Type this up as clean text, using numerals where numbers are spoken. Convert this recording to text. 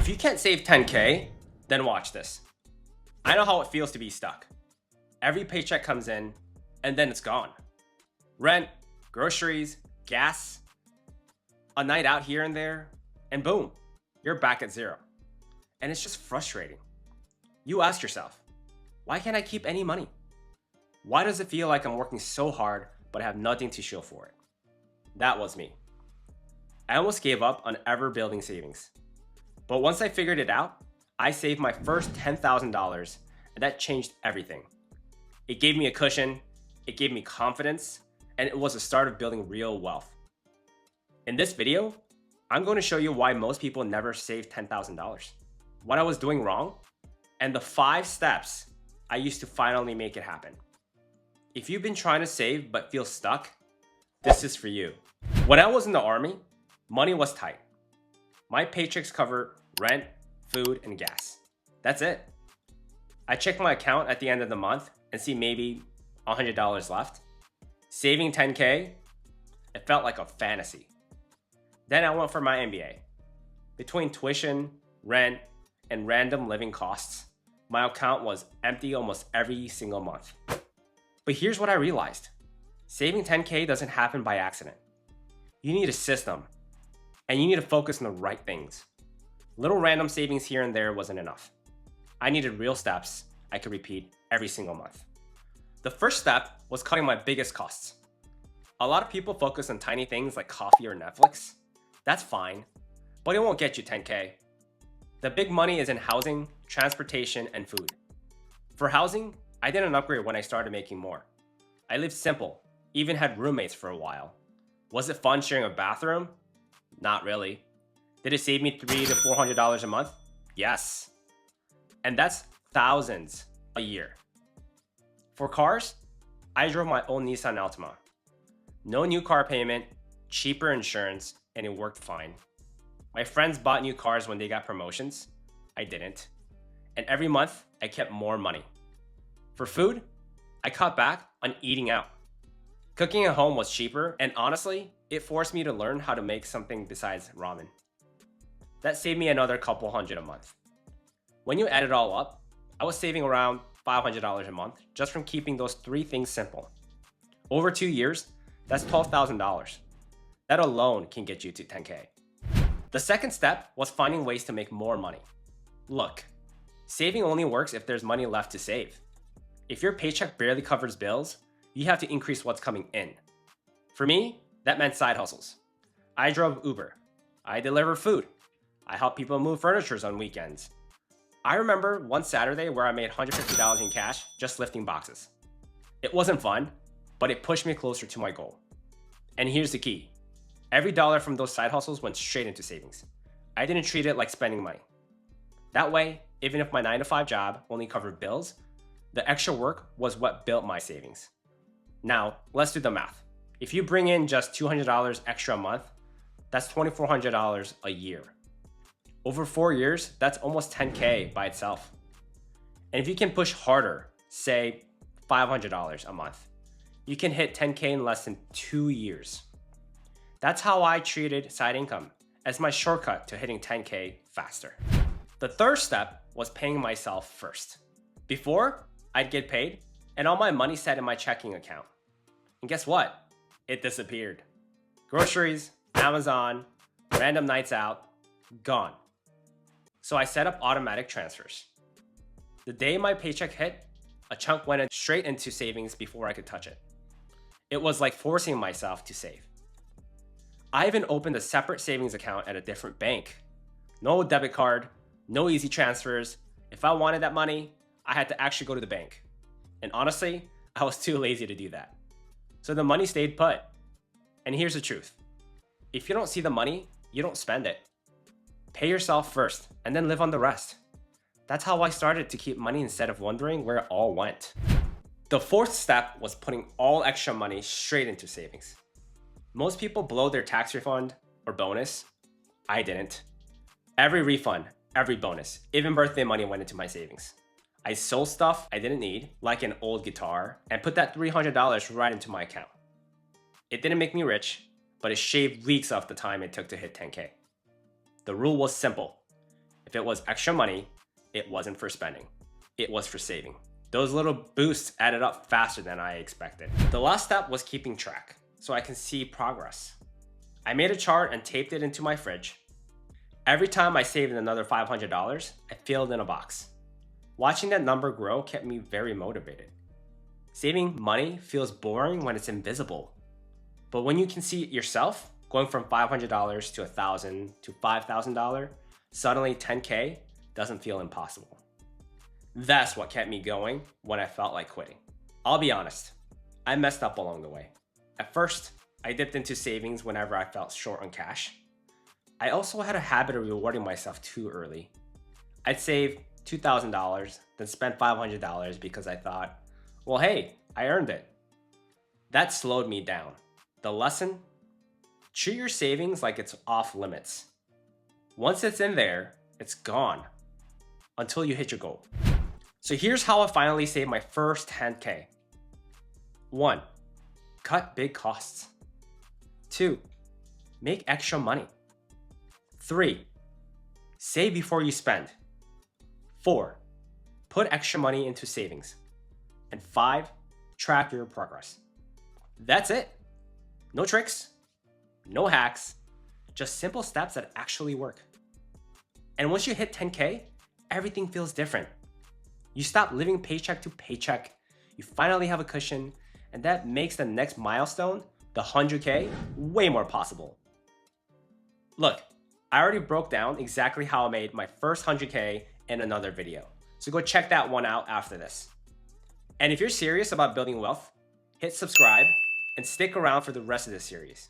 you can't save 10K, then watch this. I know how it feels to be stuck. Every paycheck comes in, and then it's gone. Rent, groceries, gas, a night out here and there, and boom, you're back at zero. And it's just frustrating. You ask yourself, why can't I keep any money? Why does it feel like I'm working so hard, but I have nothing to show for it? That was me. I almost gave up on ever building savings. But once I figured it out, I saved my first $10,000, and that changed everything. It gave me a cushion, it gave me confidence, and it was the start of building real wealth. In this video, I'm going to show you why most people never save $10,000, what I was doing wrong, and the 5 steps I used to finally make it happen. If you've been trying to save but feel stuck, this is for you. When I was in the army, money was tight. My paychecks covered rent, food, and gas. That's it. I check my account at the end of the month and see maybe $100 left. Saving 10K, it felt like a fantasy. Then I went for my MBA. Between tuition, rent, and random living costs, my account was empty almost every single month. But here's what I realized. Saving 10K doesn't happen by accident. You need a system, and you need to focus on the right things. Little random savings here and there wasn't enough. I needed real steps I could repeat every single month. The first step was cutting my biggest costs. A lot of people focus on tiny things like coffee or Netflix. That's fine, but it won't get you 10K. The big money is in housing, transportation, and food. For housing, I didn't upgrade when I started making more. I lived simple, even had roommates for a while. Was it fun sharing a bathroom? Not really. Did it save me $300 to $400 a month? Yes. And that's thousands a year. For cars, I drove my own Nissan Altima. No new car payment, cheaper insurance, and it worked fine. My friends bought new cars when they got promotions. I didn't. And every month, I kept more money. For food, I cut back on eating out. Cooking at home was cheaper, and honestly, it forced me to learn how to make something besides ramen. That saved me another couple hundred a month. When you add it all up, I was saving around $500 a month just from keeping those 3 things simple. Over 2 years, that's $12,000. That alone can get you to 10K. The second step was finding ways to make more money. Look, saving only works if there's money left to save. If your paycheck barely covers bills, you have to increase what's coming in. For me, that meant side hustles. I drove Uber. I delivered food. I helped people move furniture on weekends. I remember one Saturday where I made $150 in cash just lifting boxes. It wasn't fun, but it pushed me closer to my goal. And here's the key. Every dollar from those side hustles went straight into savings. I didn't treat it like spending money. That way, even if my 9-to-5 job only covered bills, the extra work was what built my savings. Now, let's do the math. If you bring in just $200 extra a month, that's $2,400 a year. Over 4 years, that's almost 10K by itself. And if you can push harder, say $500 a month, you can hit 10K in less than 2 years. That's how I treated side income, as my shortcut to hitting 10K faster. The third step was paying myself first. Before, I'd get paid, and all my money sat in my checking account. And guess what? It disappeared. Groceries, Amazon, random nights out, gone. So I set up automatic transfers. The day my paycheck hit, a chunk went straight into savings before I could touch it. It was like forcing myself to save. I even opened a separate savings account at a different bank. No debit card, no easy transfers. If I wanted that money, I had to actually go to the bank. And honestly, I was too lazy to do that. So the money stayed put. And here's the truth. If you don't see the money, you don't spend it. Pay yourself first and then live on the rest. That's how I started to keep money instead of wondering where it all went. The fourth step was putting all extra money straight into savings. Most people blow their tax refund or bonus. I didn't. Every refund, every bonus, even birthday money went into my savings. I sold stuff I didn't need, like an old guitar, and put that $300 right into my account. It didn't make me rich, but it shaved weeks off the time it took to hit 10K. The rule was simple. If it was extra money, it wasn't for spending. It was for saving. Those little boosts added up faster than I expected. The last step was keeping track so I can see progress. I made a chart and taped it into my fridge. Every time I saved another $500, I filled in a box. Watching that number grow kept me very motivated. Saving money feels boring when it's invisible. But when you can see it yourself, going from $500 to $1,000 to $5,000, suddenly 10K doesn't feel impossible. That's what kept me going when I felt like quitting. I'll be honest, I messed up along the way. At first, I dipped into savings whenever I felt short on cash. I also had a habit of rewarding myself too early. I'd save $2,000, then spend $500 because I thought, well, hey, I earned it. That slowed me down. The lesson? Treat your savings like it's off limits. Once it's in there, it's gone until you hit your goal. So here's how I finally saved my first 10K. 1. Cut big costs. 2. Make extra money. 3. Save before you spend. 4. Put extra money into savings. And 5. Track your progress. That's it. No tricks, no hacks, just simple steps that actually work. And once you hit 10K, everything feels different. You stop living paycheck to paycheck, you finally have a cushion, and that makes the next milestone, the 100K, way more possible. Look, I already broke down exactly how I made my first 100K in another video, so go check that one out after this. And if you're serious about building wealth, hit subscribe and stick around for the rest of this series.